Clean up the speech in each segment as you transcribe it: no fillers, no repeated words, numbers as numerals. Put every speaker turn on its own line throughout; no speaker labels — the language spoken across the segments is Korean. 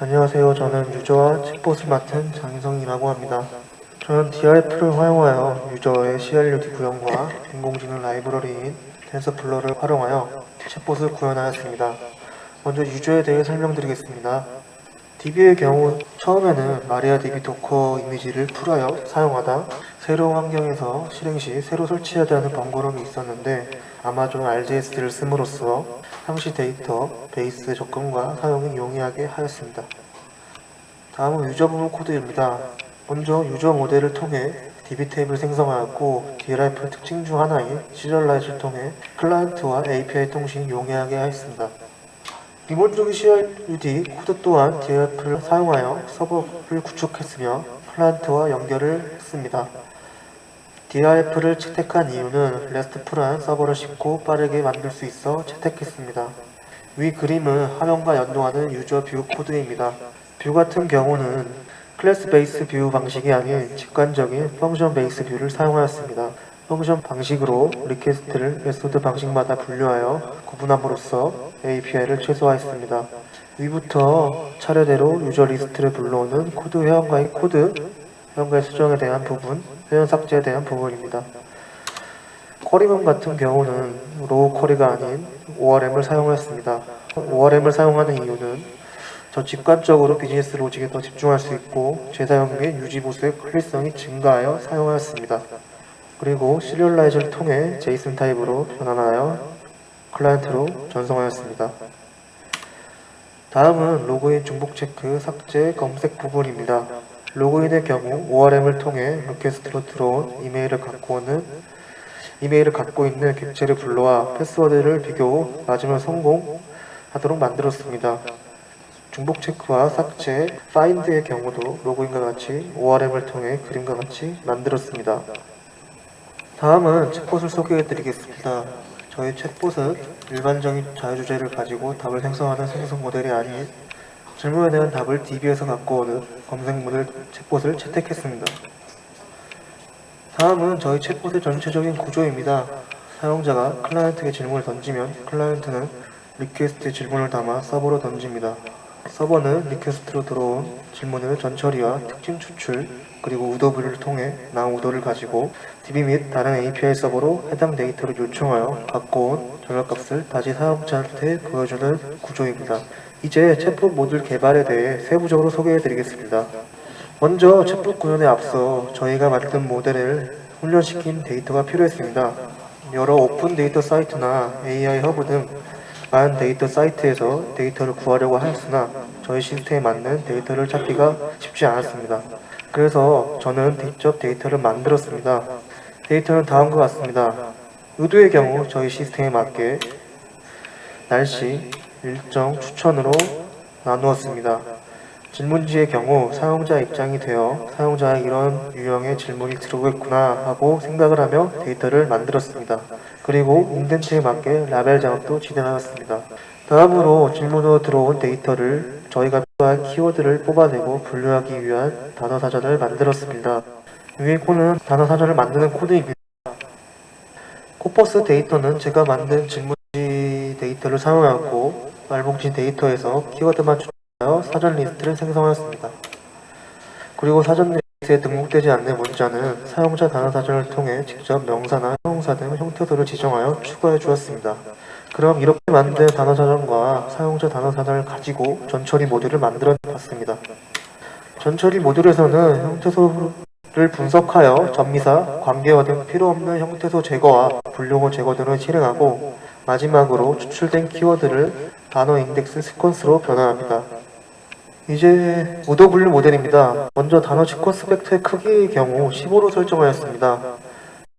안녕하세요. 저는 유저와 챗봇을 맡은 장희성이라고 합니다. 저는 DRF를 활용하여 유저의 CRUD 구현과 인공지능 라이브러리인 텐서플로우를 활용하여 챗봇을 구현하였습니다. 먼저 유저에 대해 설명드리겠습니다. DB의 경우 처음에는 마리아DB 도커 이미지를 풀하여 사용하다 새로운 환경에서 실행 시 새로 설치해야 하는 번거로움이 있었는데 아마존 RDS를 씀으로써 상시 데이터 베이스 접근과 사용이 용이하게 하였습니다. 다음은 유저 부분 코드입니다. 먼저 유저 모델을 통해 DB 탭을 생성하였고 DRF 특징 중 하나인 시리얼라이즈를 통해 클라이언트와 API 통신이 용이하게 하였습니다. 기본적인 CRUD 코드 또한 DRF를 사용하여 서버를 구축했으며 클라이언트와 연결을 했습니다. DRF를 채택한 이유는 RESTful한 서버를 쉽고 빠르게 만들 수 있어 채택했습니다. 위 그림은 화면과 연동하는 유저 뷰 코드입니다. 뷰 같은 경우는 클래스 베이스 뷰 방식이 아닌 직관적인 펑션 베이스 뷰를 사용하였습니다. 펑션 방식으로 리퀘스트를 메소드 방식마다 분류하여 구분함으로써 API를 최소화했습니다. 위부터 차례대로 유저 리스트를 불러오는 코드 회원과의 수정에 대한 부분, 회원 삭제에 대한 부분입니다. 쿼리문 같은 경우는 로우 쿼리가 아닌 ORM을 사용했습니다. ORM을 사용하는 이유는 저 직관적으로 비즈니스 로직에 더 집중할 수 있고 재사용 및 유지 보수의 편리성이 증가하여 사용하였습니다. 그리고 시리얼라이즈를 통해 JSON 타입으로 변환하여 클라이언트로 전송하였습니다. 다음은 로그인 중복 체크, 삭제, 검색 부분입니다. 로그인의 경우 ORM을 통해 리퀘스트로 들어온 이메일을 갖고 있는 객체를 불러와 패스워드를 비교 후 맞으면 성공하도록 만들었습니다. 중복 체크와 삭제, find의 경우도 로그인과 같이 ORM을 통해 그림과 같이 만들었습니다. 다음은 챗봇을 소개해드리겠습니다. 저희 챗봇은 일반적인 자유주제를 가지고 답을 생성하는 생성 모델이 아닌 질문에 대한 답을 DB에서 갖고 오는 검색 모델 챗봇을 채택했습니다. 다음은 저희 챗봇의 전체적인 구조입니다. 사용자가 클라이언트에게 질문을 던지면 클라이언트는 리퀘스트에 질문을 담아 서버로 던집니다. 서버는 리퀘스트로 들어온 질문을 전처리와 특징 추출, 그리고 우도 분류를 통해 나온 우도를 가지고 DB 및 다른 API 서버로 해당 데이터를 요청하여 갖고 온 결과값을 다시 사용자한테 보여주는 구조입니다. 이제 챗봇 모듈 개발에 대해 세부적으로 소개해드리겠습니다. 먼저 챗봇 구현에 앞서 저희가 만든 모델을 훈련시킨 데이터가 필요했습니다. 여러 오픈 데이터 사이트나 AI 허브 등 많은 데이터 사이트에서 데이터를 구하려고 하였으나 저희 시스템에 맞는 데이터를 찾기가 쉽지 않았습니다. 그래서 저는 직접 데이터를 만들었습니다. 데이터는 다음과 같습니다. 의도의 경우 저희 시스템에 맞게 날씨, 일정, 추천으로 나누었습니다. 질문지의 경우 사용자 입장이 되어 사용자가 이런 유형의 질문이 들어오겠구나 하고 생각을 하며 데이터를 만들었습니다. 그리고 인덴트에 맞게 라벨 작업도 진행하였습니다. 다음으로 질문으로 들어온 데이터를 저희가 필요한 키워드를 뽑아내고 분류하기 위한 단어 사전을 만들었습니다. 위의 코드는 단어 사전을 만드는 코드입니다. 코퍼스 데이터는 제가 만든 질문지 데이터를 사용하였고 말봉지 데이터에서 키워드만 추천하여 사전 리스트를 생성하였습니다. 그리고 사전 리스트에 등록되지 않는 문자는 사용자 단어 사전을 통해 직접 명사나 형용사 등 형태소를 지정하여 추가해 주었습니다. 그럼 이렇게 만든 단어 사전과 사용자 단어 사전을 가지고 전처리 모듈을 만들어 봤습니다. 전처리 모듈에서는 형태소를 분석하여 전미사, 관계어 등 필요없는 형태소 제거와 분류어 제거 등을 실행하고 마지막으로 추출된 키워드를 단어 인덱스 시퀀스로 변환합니다. 이제 우도 분류 모델입니다. 먼저 단어 시퀀스 벡터의 크기의 경우 15로 설정하였습니다.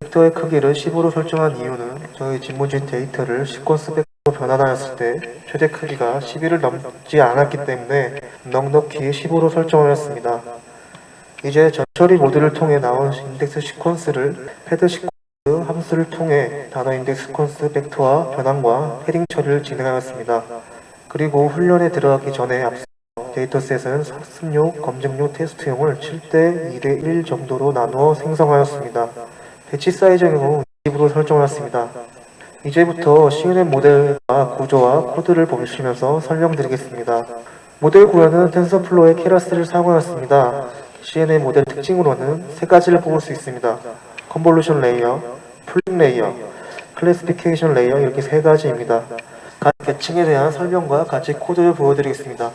벡터의 크기를 15로 설정한 이유는 저희 질문지 데이터를 시퀀스 벡터로 변환하였을 때 최대 크기가 11을 넘지 않았기 때문에 넉넉히 15로 설정하였습니다. 이제 전처리 모듈을 통해 나온 인덱스 시퀀스를 패드 시퀀스 함수를 통해 단어 인덱스 시퀀스 벡터와 변환과 패딩 처리를 진행하였습니다. 그리고 훈련에 들어가기 전에 앞서 데이터셋은 학습용, 검증용, 테스트용을 7대 2대 1 정도로 나누어 생성하였습니다. 배치 사이즈의 경우 20으로 설정하였습니다. 이제부터 CNN 모델과 구조와 코드를 보시면서 설명드리겠습니다. 모델 구현은 텐서플로어의 케라스를 사용하였습니다. CNN 모델 특징으로는 세 가지를 뽑을 수 있습니다. 컨볼루션 레이어, 풀링 레이어, 클래시피케이션 레이어 이렇게 세 가지입니다. 각 계층에 대한 설명과 같이 코드를 보여드리겠습니다.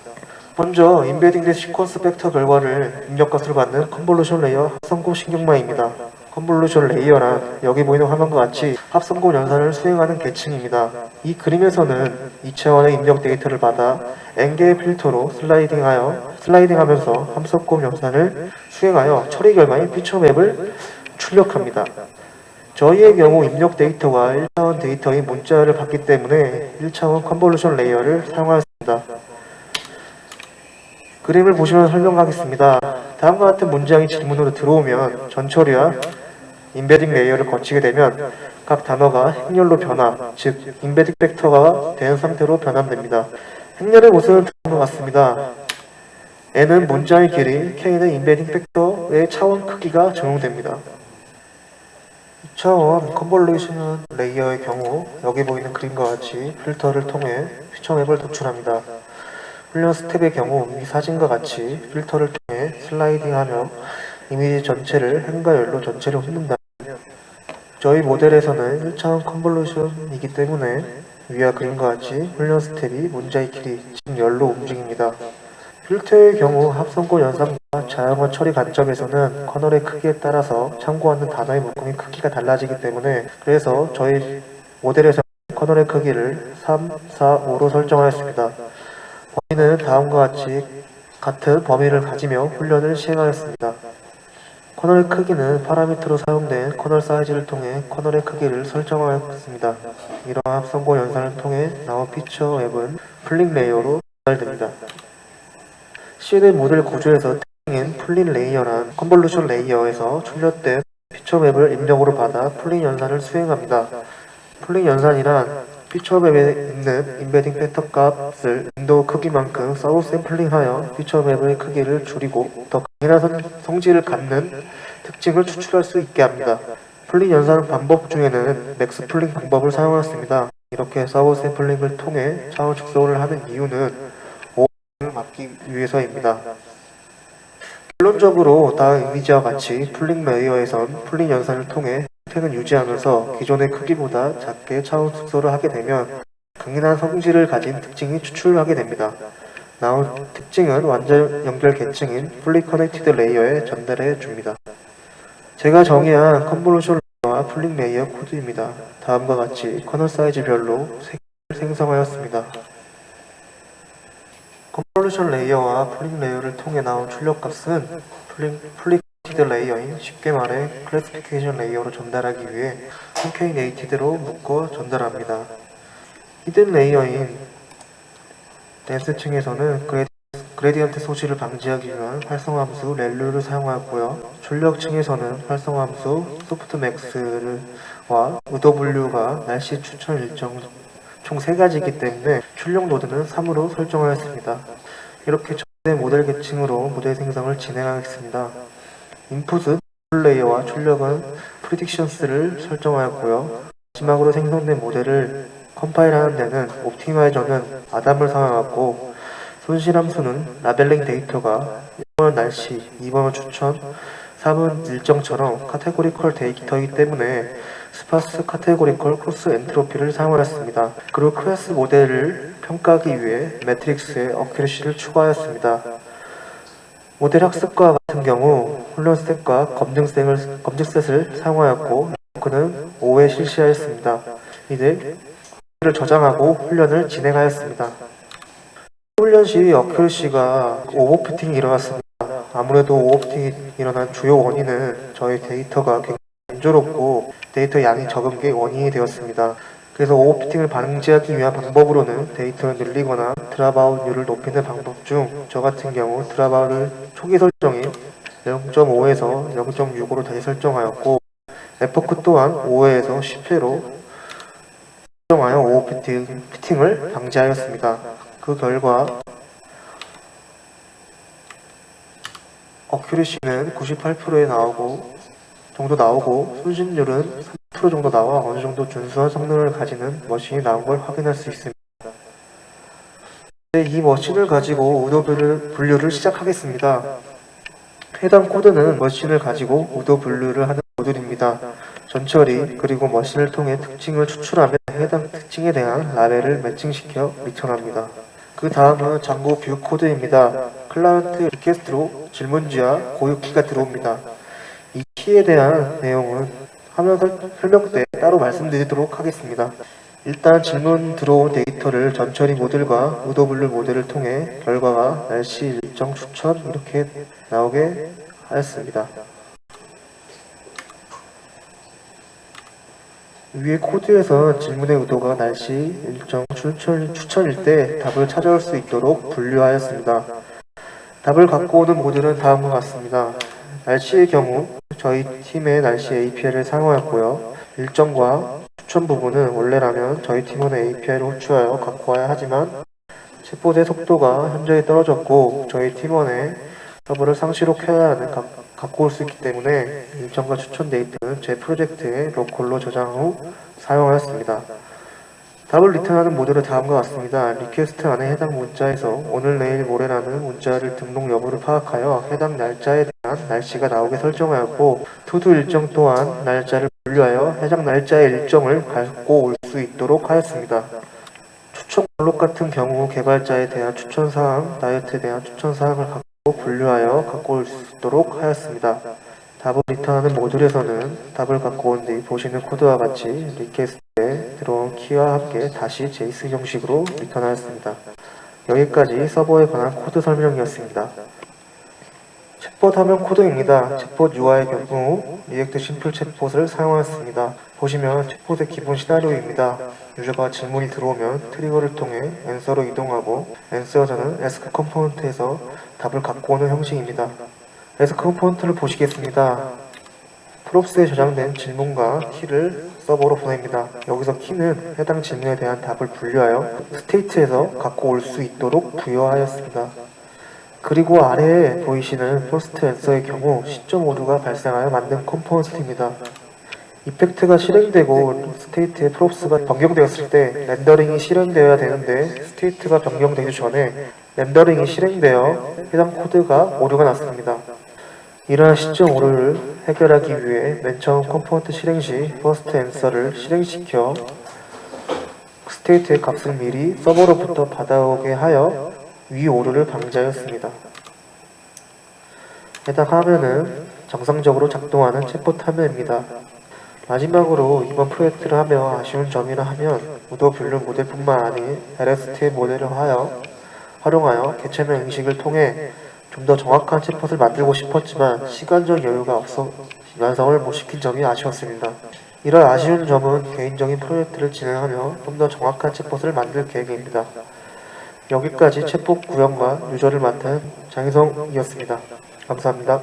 먼저 인베딩 된 시퀀스 벡터 결과를 입력값으로 받는 컨볼루션 레이어 합성곱 신경망입니다. 컨볼루션 레이어란 여기 보이는 화면과 같이 합성곱 연산을 수행하는 계층입니다. 이 그림에서는 2차원의 입력 데이터를 받아 N개의 필터로 슬라이딩하면서 합성곱 연산을 수행하여 처리 결과인 피처맵을 출력합니다. 저희의 경우 입력 데이터가 1차원 데이터인 문자를 받기 때문에 1차원 컨볼루션 레이어를 사용하였습니다. 그림을 보시면 설명하겠습니다. 다음과 같은 문장이 질문으로 들어오면 전처리와 인베딩 레이어를 거치게 되면 각 단어가 행렬로 변화, 즉 인베딩 팩터가 된 상태로 변환됩니다. 행렬의 모습은 다음과 같습니다. N은 문장의 길이, K는 인베딩 팩터의 차원 크기가 적용됩니다. 2차원 컨볼루션 레이어의 경우 여기 보이는 그림과 같이 필터를 통해 피처맵을 도출합니다. 훈련 스텝의 경우 이 사진과 같이 필터를 통해 슬라이딩하며 이미지 전체를 행과 열로 전체를 훑는다면 저희 모델에서는 1차원 컨볼루션이기 때문에 위와 그림과 같이 훈련 스텝이 문자의 길이, 즉 열로 움직입니다. 필터의 경우 합성고 연산과 자연어 처리 관점에서는 커널의 크기에 따라서 참고하는 단어의 묶음의 크기가 달라지기 때문에 그래서 저희 모델에서는 커널의 크기를 3, 4, 5로 설정하였습니다. 범위는 다음과 같이 같은 범위를 가지며 훈련을 시행하였습니다. 커널의 크기는 파라미터로 사용된 커널 사이즈를 통해 커널의 크기를 설정하였습니다. 이러한 합성고 연산을 통해 나온 피처 웹은 풀링 레이어로 전달됩니다. CNN 모델 구조에서 특징인 풀링 레이어란 컨볼루션 레이어에서 출력된 피처 웹을 입력으로 받아 풀링 연산을 수행합니다. 풀링 연산이란 피처맵에 있는 인베딩 팩터 값을 윈도우 크기만큼 서브 샘플링하여 피처맵의 크기를 줄이고 더 강인한 성질을 갖는 특징을 추출할 수 있게 합니다. 풀링 연산 방법 중에는 맥스 풀링 방법을 사용했습니다. 이렇게 서브 샘플링을 통해 차원 축소를 하는 이유는 오버를 막기 위해서입니다. 결론적으로 다음 이미지와 같이 풀링 레이어에선 풀링 연산을 통해 형태는 유지하면서 기존의 크기보다 작게 차원 축소를 하게 되면 강인한 성질을 가진 특징이 추출하게 됩니다. 나온 특징은 완전 연결 계층인 풀리 커넥티드 레이어에 전달해 줍니다. 제가 정의한 컨볼루션 레이어와 풀링 레이어 코드입니다. 다음과 같이 커널 사이즈별로 색을 생성하였습니다. 컨볼루션 레이어와 풀링 레이어를 통해 나온 출력값은 풀리 레이어인 쉽게 말해 클래시피케이션 레이어로 전달하기 위해 concatenated로 묶어 전달합니다. 히든 레이어인 댄스층에서는 그레디언트 소실을 방지하기 위한 활성함수 렐루를 사용하였고요. 출력층에서는 활성함수 소프트맥스와 의도분류가 날씨 추천 일정 총 3가지이기 때문에 출력 노드는 3으로 설정하였습니다. 이렇게 전대 모델 계층으로 모델 생성을 진행하겠습니다. 인풋은 레이어와 출력은 프리딕션스를 설정하였고요. 마지막으로 생성된 모델을 컴파일하는 데는 옵티마이저는 아담을 사용하였고 손실함수는 라벨링 데이터가 1번은 날씨, 2번은 추천, 3은 일정처럼 카테고리컬 데이터이기 때문에 스파스 카테고리컬 크로스 엔트로피를 사용하였습니다. 그리고 클래스 모델을 평가하기 위해 매트릭스에 어큐러시를 추가하였습니다. 모델 학습과 같은 경우 훈련 스텝과 검증셋을 사용하였고 그는 5회 실시하였습니다. 이들 를 저장하고 훈련을 진행하였습니다. 훈련 시 어큐러시가 오버피팅이 일어났습니다. 아무래도 오버피팅이 일어난 주요 원인은 저희 데이터가 굉장히 단조롭고 데이터 양이 적은 게 원인이 되었습니다. 그래서 오버피팅을 방지하기 위한 방법으로는 데이터를 늘리거나 드랍아웃률을 높이는 방법 중 저 같은 경우 드랍아웃을 초기 설정인 0.5에서 0.65로 다시 설정하였고 에포크 또한 5회에서 10회로 설정하여 오버피팅을 방지하였습니다. 그 결과 어큐리시는 98%에 정도 나오고 순신율은 3% 정도 나와 어느 정도 준수한 성능을 가지는 머신이 나온 걸 확인할 수 있습니다. 이 머신을 가지고 우도 분류를 시작하겠습니다. 해당 코드는 머신을 가지고 우도 분류를 하는 모듈입니다. 전처리 그리고 머신을 통해 특징을 추출하며 해당 특징에 대한 라벨을 매칭시켜 리턴합니다. 그 다음은 잠고 뷰 코드입니다. 클라이언트 리퀘스트로 질문지와 고유키가 들어옵니다. 이 키에 대한 내용은 화면 설명 때 따로 말씀드리도록 하겠습니다. 일단 질문 들어온 데이터를 전처리 모듈과 우도분류 모듈을 통해 결과가 날씨 일정 추천 이렇게 나오게 하였습니다. 위의 코드에서 질문의 의도가 날씨 일정 추천일 때 답을 찾아올 수 있도록 분류하였습니다. 답을 갖고 오는 모듈은 다음과 같습니다. 날씨의 경우 저희 팀의 날씨 API를 사용하였고요. 일정과 추천 부분은 원래라면 저희 팀원의 API를 호출하여 갖고 와야 하지만 챗봇의 속도가 현저히 떨어졌고 저희 팀원의 서버를 상시로 켜야 하는 갖고 올 수 있기 때문에 일정과 추천 데이터는 제 프로젝트에 로컬로 저장 후 사용하였습니다. 답을 리턴하는 모듈은 다음과 같습니다. 리퀘스트 안에 해당 문자에서 오늘, 내일, 모레라는 문자를 등록 여부를 파악하여 해당 날짜에 대한 날씨가 나오게 설정하였고 투두 일정 또한 날짜를 분류하여 해당 날짜의 일정을 갖고 올 수 있도록 하였습니다. 추천 블록 같은 경우 개발자에 대한 추천사항, 다이어트에 대한 추천사항을 갖고 분류하여 갖고 올 수 있도록 하였습니다. 답을 리턴하는 모듈에서는 답을 갖고 온 뒤 보시는 코드와 같이 리퀘스트에 들어온 키와 함께 다시 JSON 형식으로 리턴하였습니다. 여기까지 서버에 관한 코드 설명이었습니다. 챗봇 화면 코드입니다. 챗봇 UI의 경우 리액트 심플 챗봇을 사용하였습니다. 보시면 챗봇의 기본 시나리오입니다. 유저가 질문이 들어오면 트리거를 통해 앤서로 이동하고 앤서저는 에스크 컴포넌트에서 답을 갖고 오는 형식입니다. 에스크 컴포넌트를 보시겠습니다. 프롭스에 저장된 질문과 키를 서버로 보냅니다. 여기서 키는 해당 질문에 대한 답을 분류하여 스테이트에서 갖고 올 수 있도록 부여하였습니다. 그리고 아래에 보이시는 퍼스트 앤서의 경우 시점 오류가 발생하여 만든 컴포넌트입니다. 이펙트가 실행되고 스테이트의 프롭스가 변경되었을 때 렌더링이 실행되어야 되는데 스테이트가 변경되기 전에 렌더링이 실행되어 해당 코드가 오류가 났습니다. 이러한 시점 오류를 해결하기 위해 맨 처음 컴포넌트 실행 시 퍼스트 앤서를 실행시켜 스테이트의 값을 미리 서버로부터 받아오게 하여 위 오류를 방지하였습니다. 해당 화면은 정상적으로 작동하는 챗봇 화면입니다. 마지막으로 이번 프로젝트를 하며 아쉬운 점이라 하면 우도 분류 모델뿐만 아닌 LST 모델을 활용하여 개체명 인식을 통해 좀 더 정확한 챗봇을 만들고 싶었지만 시간적 여유가 없어 완성을 못 시킨 점이 아쉬웠습니다. 이런 아쉬운 점은 개인적인 프로젝트를 진행하며 좀 더 정확한 챗봇을 만들 계획입니다. 여기까지 챗봇 구현과 유저를 맡은 장희성이었습니다. 감사합니다.